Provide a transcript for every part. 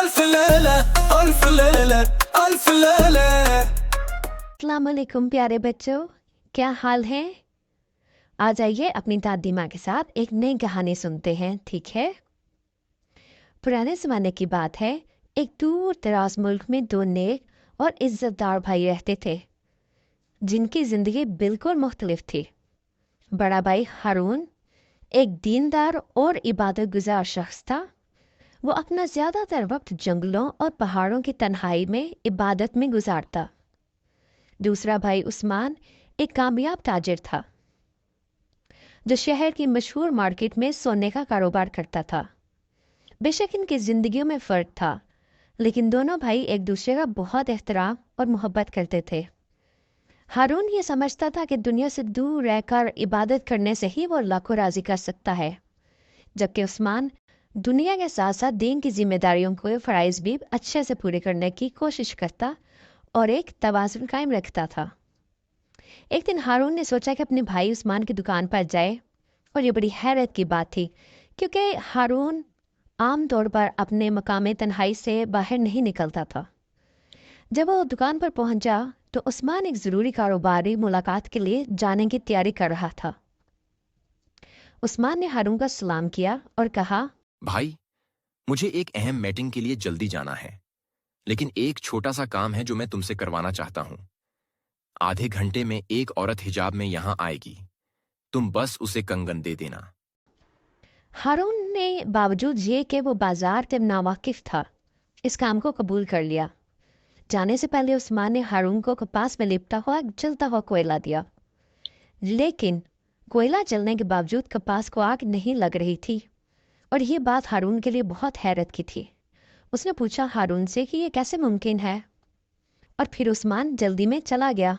ألف ليلة ألف ليلة ألف ليلة। अस्सलाम वालेकुम प्यारे बच्चों, क्या हाल है? आ जाइए अपनी दादी माँ के साथ एक नई कहानी सुनते हैं, ठीक है? पुराने ज़माने की बात है, एक दूर दराज मुल्क में दो नेक और इज्जतदार भाई रहते थे जिनकी ज़िंदगी बिल्कुल मुख्तलिफ थी। बड़ा भाई हारून एक दीनदार और इबादत गुजार शख्स था। वो अपना ज़्यादातर वक्त जंगलों और पहाड़ों की तन्हाई में इबादत में गुजारता। दूसरा भाई उस्मान एक कामयाब ताजिर था जो शहर की मशहूर मार्केट में सोने का कारोबार करता था। बेशक इनकी जिंदगियों में फ़र्क था, लेकिन दोनों भाई एक दूसरे का बहुत एहतराम और मोहब्बत करते थे। हारून ये समझता था कि दुनिया से दूर रहकर इबादत करने से ही वो अल्लाह को राज़ी कर सकता है, जबकि उस्मान दुनिया के साथ साथ दीन की जिम्मेदारियों को फ़राइज़ भी अच्छे से पूरे करने की कोशिश करता और एक तवाज़ुन कायम रखता था। एक दिन हारून ने सोचा कि अपने भाई उस्मान की दुकान पर जाए, और ये बड़ी हैरत की बात थी क्योंकि हारून आम तौर पर अपने मकाम तन्हाई से बाहर नहीं निकलता था। जब वो दुकान पर पहुंचा तो उस्मान एक ज़रूरी कारोबारी मुलाकात के लिए जाने की तैयारी कर रहा था। उस्मान ने हारून का सलाम किया और कहा, भाई, मुझे एक अहम मीटिंग के लिए जल्दी जाना है, लेकिन एक छोटा सा काम है जो मैं तुमसे करवाना चाहता हूँ। आधे घंटे में एक औरत हिजाब में यहाँ आएगी, तुम बस उसे कंगन दे देना। हारून ने बावजूद ये कि वो बाजार से नावाकिफ था, इस काम को कबूल कर लिया। जाने से पहले उस्मान ने हारून को कपास में लिपटा हुआ जलता हुआ कोयला दिया, लेकिन कोयला जलने के बावजूद कपास को आग नहीं लग रही थी, और ये बात हारून के लिए बहुत हैरत की थी। उसने पूछा हारून से कि ये कैसे मुमकिन है, और फिर उस्मान जल्दी में चला गया।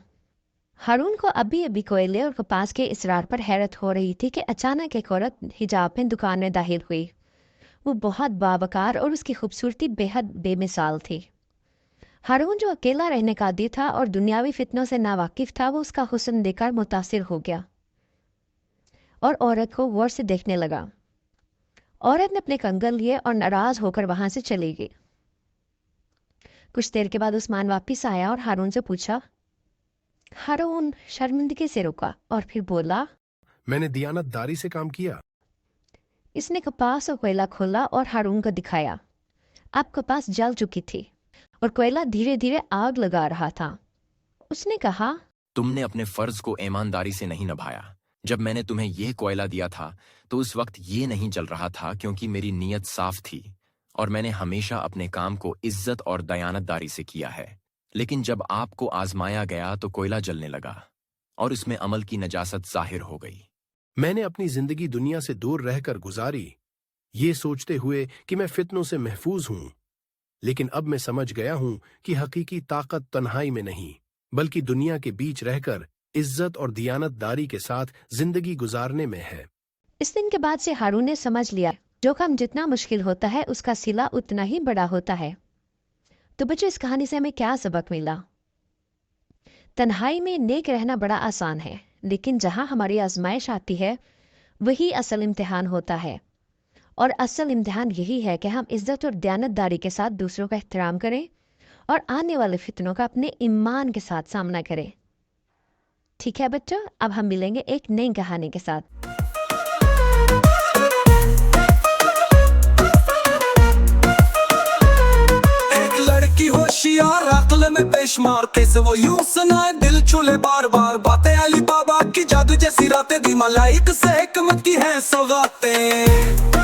हारून को अभी कोयले और कपास के इसरार पर हैरत हो रही थी कि अचानक एक औरत हिजाब में दुकान में दाखिल हुई। वो बहुत बावकार और उसकी खूबसूरती बेहद बेमिसाल थी। हारून जो अकेला रहने का आदी था और दुनियावी फितनों से नावाकिफ था, वो उसका हुस्न देखकर मुतासिर हो गया और औरत को गौर से देखने लगा। औरत ने अपने कंगन लिए और नाराज होकर वहां से चली गई। कुछ देर के बाद उस्मान वापस आया और हारून से पूछा। हारून शर्मिंदगी से रुका और फिर बोला, मैंने दियानतदारी से काम किया। इसने कपास और कोयला खोला और हारून को दिखाया। अब कपास जल चुकी थी और कोयला धीरे धीरे आग लगा रहा था। उसने कहा, तुमने अपने फर्ज को ईमानदारी से नहीं निभाया। जब मैंने तुम्हें यह कोयला दिया था तो उस वक्त ये नहीं जल रहा था, क्योंकि मेरी नीयत साफ थी और मैंने हमेशा अपने काम को इज्जत और दयानतदारी से किया है। लेकिन जब आपको आजमाया गया तो कोयला जलने लगा और इसमें अमल की नजासत जाहिर हो गई। मैंने अपनी जिंदगी दुनिया से दूर रहकर गुजारी, ये सोचते हुए कि मैं फितनों से महफूज हूं, लेकिन अब मैं समझ गया हूं कि हकीकी ताकत तन्हाई में नहीं, बल्कि दुनिया के बीच रहकर इज्जत और दियानतदारी के साथ जिंदगी गुजारने में है। इस दिन के बाद से हारून ने समझ लिया, जो काम जितना मुश्किल होता है उसका सिला उतना ही बड़ा होता है। तो बच्चों, इस कहानी से हमें क्या सबक मिला? तन्हाई में नेक रहना बड़ा आसान है, लेकिन जहां हमारी आजमाइश आती है वही असल इम्तिहान होता है। और असल इम्तिहान यही है कि हम इज्जत और दयानतदारी के साथ दूसरों का एहतराम करें और आने वाले फितनों का अपने ईमान के साथ सामना करें। ठीक है बच्चों, अब हम मिलेंगे एक नई कहानी के साथ। एक लड़की होशियार अक्ल में बेशुमार, कैसे वो यूं सुनाए दिल छूले बार बार। बातें अली बाबा की जादू जैसी रातें, दी मलाइक से हिकमत की है सौगातें।